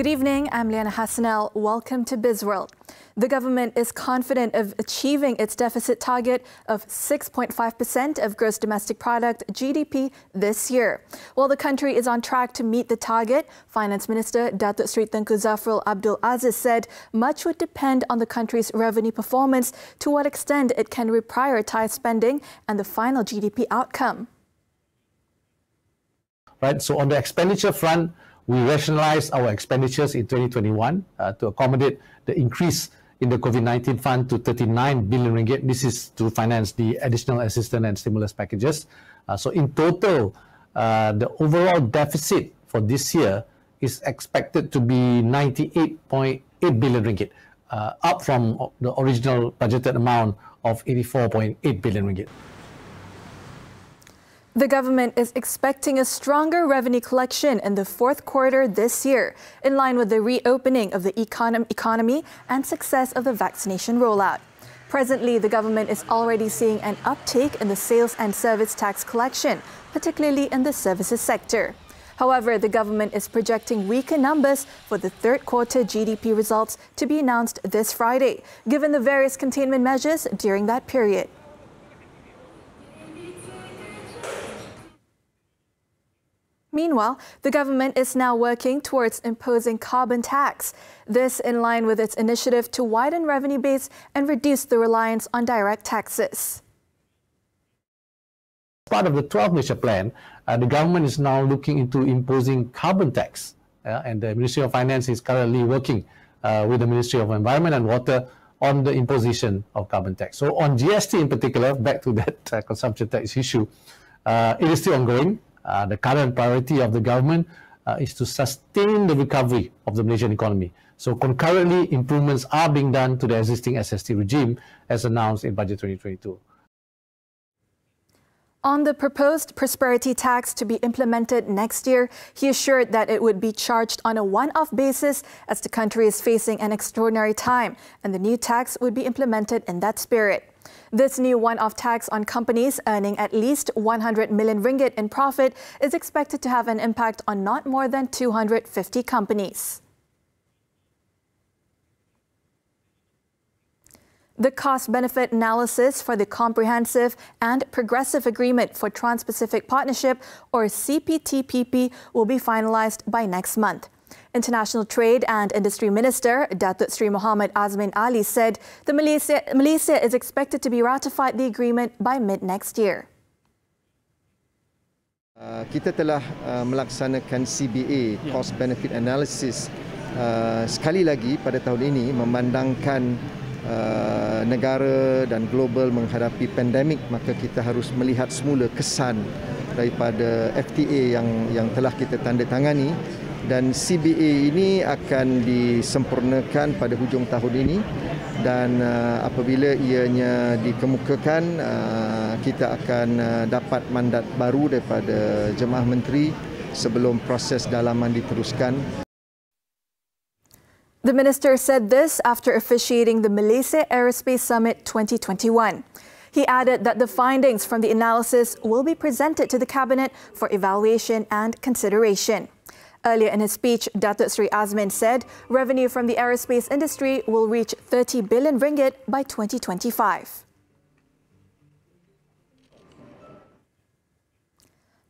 Good evening, I'm Liyana Hassanel. Welcome to Bizworld. The government is confident of achieving its deficit target of 6.5% of gross domestic product (GDP) this year. While the country is on track to meet the target, Finance Minister Datuk Seri Tengku Zafrul Abdul Aziz said much would depend on the country's revenue performance, to what extent it can reprioritize spending, and the final GDP outcome. Right. So on the expenditure front, we rationalized our expenditures in 2021 to accommodate the increase in the COVID-19 fund to 39 billion ringgit. This is to finance the additional assistance and stimulus packages. So in total, the overall deficit for this year is expected to be 98.8 billion ringgit, up from the original budgeted amount of 84.8 billion ringgit. The government is expecting a stronger revenue collection in the fourth quarter this year, in line with the reopening of the economy and success of the vaccination rollout. Presently, the government is already seeing an uptake in the sales and service tax collection, particularly in the services sector. However, the government is projecting weaker numbers for the third quarter GDP results to be announced this Friday, given the various containment measures during that period. Meanwhile, the government is now working towards imposing carbon tax. This in line with its initiative to widen revenue base and reduce the reliance on direct taxes. As part of the 12 Malaysia plan, the government is now looking into imposing carbon tax. And the Ministry of Finance is currently working with the Ministry of Environment and Water on the imposition of carbon tax. So on GST in particular, back to that consumption tax issue, it is still ongoing. The current priority of the government is to sustain the recovery of the Malaysian economy. So concurrently, improvements are being done to the existing SST regime as announced in Budget 2022. On the proposed prosperity tax to be implemented next year, he assured that it would be charged on a one-off basis as the country is facing an extraordinary time, and the new tax would be implemented in that spirit. This new one-off tax on companies earning at least 100 million ringgit in profit is expected to have an impact on not more than 250 companies. The cost-benefit analysis for the Comprehensive and Progressive Agreement for Trans-Pacific Partnership, or CPTPP, will be finalized by next month. International Trade and Industry Minister Datuk Seri Muhammad Azmin Ali said Malaysia is expected to be ratified the agreement by mid-next year. Kita telah melaksanakan CBA, Cost Benefit Analysis, sekali lagi pada tahun ini, memandangkan negara dan global menghadapi pandemik, maka kita harus melihat semula kesan daripada FTA yang telah kita tandatangani, dan CBA ini akan disempurnakan pada hujung tahun ini, dan apabila ianya dikemukakan, kita akan dapat mandat baru daripada Jemaah Menteri sebelum proses dalaman diteruskan. The minister said this after officiating the Malaysia Aerospace Summit 2021. He added that the findings from the analysis will be presented to the Cabinet for evaluation and consideration. Earlier in his speech, Datuk Seri Azmin said revenue from the aerospace industry will reach 30 billion ringgit by 2025.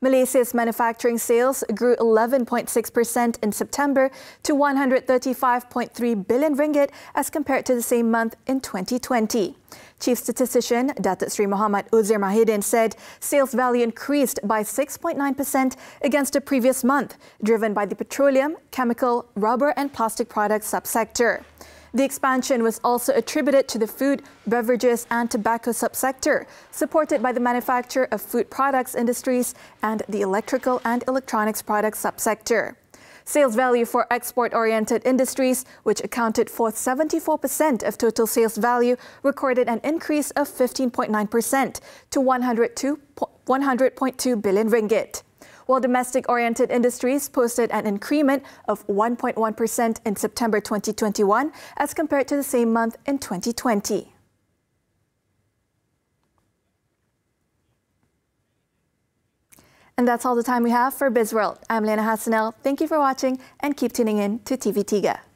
Malaysia's manufacturing sales grew 11.6% in September to 135.3 billion ringgit as compared to the same month in 2020. Chief Statistician Datuk Seri Muhammad Uzair Mahidin said sales value increased by 6.9% against the previous month, driven by the petroleum, chemical, rubber and plastic products subsector. The expansion was also attributed to the food, beverages and tobacco subsector, supported by the manufacture of food products industries and the electrical and electronics products subsector. Sales value for export-oriented industries, which accounted for 74% of total sales value, recorded an increase of 15.9% to 100.2 billion ringgit. While domestic-oriented industries posted an increment of 1.1% in September 2021 as compared to the same month in 2020. And that's all the time we have for Bizworld. I'm Liyana Hassanel. Thank you for watching and keep tuning in to TV3.